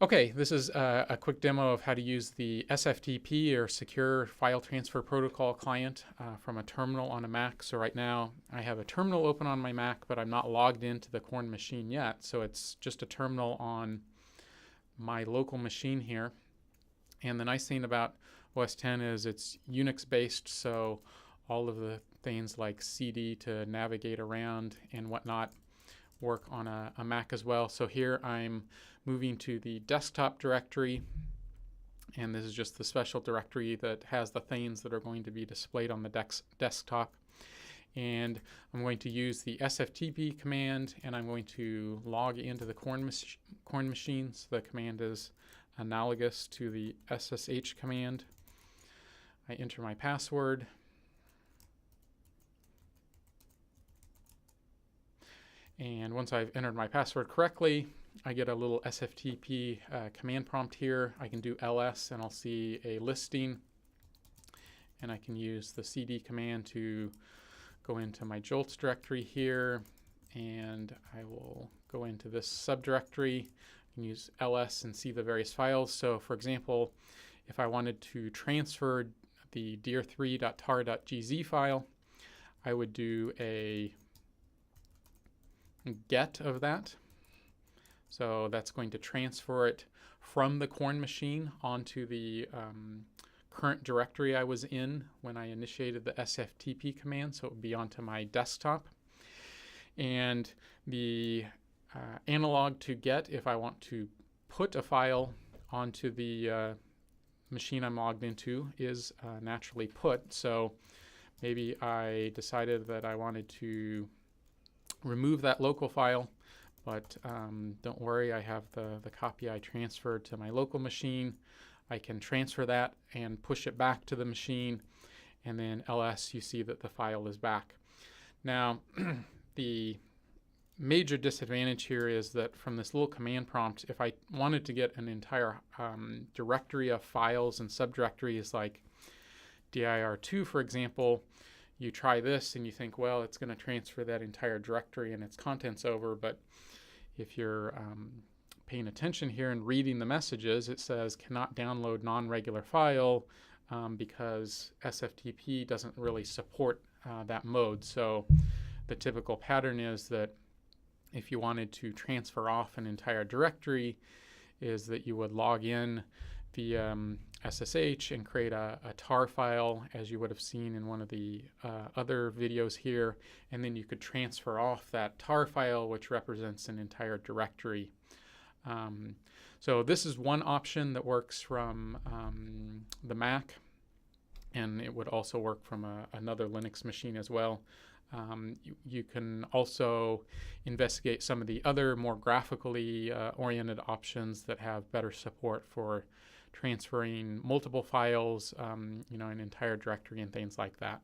Okay, this is a quick demo of how to use the sftp or Secure File Transfer Protocol client from a terminal on a Mac. So right now I have a terminal open on my Mac, but I'm not logged into the Corn machine yet. So it's just a terminal on my local machine here. And the nice thing about OS X is it's Unix based, so all of the things like CD to navigate around and whatnot work on a Mac as well. So here I'm moving to the desktop directory, and this is just the special directory that has the things that are going to be displayed on the desktop. And I'm going to use the sftp command, and I'm going to log into the Corn machine. So the command is analogous to the SSH command. I enter my password. And once I've entered my password correctly, I get a little sftp command prompt here. I can do ls and I'll see a listing, and I can use the cd command to go into my jolts directory here, and I will go into this subdirectory. I can use ls and see the various files. So for example, if I wanted to transfer the dir3.tar.gz file, I would do a get of that. So that's going to transfer it from the Corn machine onto the current directory I was in when I initiated the sftp command, so it would be onto my desktop. And the analog to get, if I want to put a file onto the machine I'm logged into, is naturally put. So maybe I decided that I wanted to remove that local file, but don't worry, I have the copy I transferred to my local machine. I can transfer that and push it back to the machine, and then ls, you see that the file is back. Now, the major disadvantage here is that from this little command prompt, if I wanted to get an entire directory of files and subdirectories like dir2, for example, you try this and you think, well, it's going to transfer that entire directory and its contents over. But if you're paying attention here and reading the messages, it says cannot download non-regular file because SFTP doesn't really support that mode. So the typical pattern is that if you wanted to transfer off an entire directory, is that you would log in via SSH and create a tar file, as you would have seen in one of the other videos here, and then you could transfer off that tar file, which represents an entire directory. So this is one option that works from the Mac, and it would also work from another Linux machine as well. You can also investigate some of the other more graphically oriented options that have better support for transferring multiple files, an entire directory and things like that.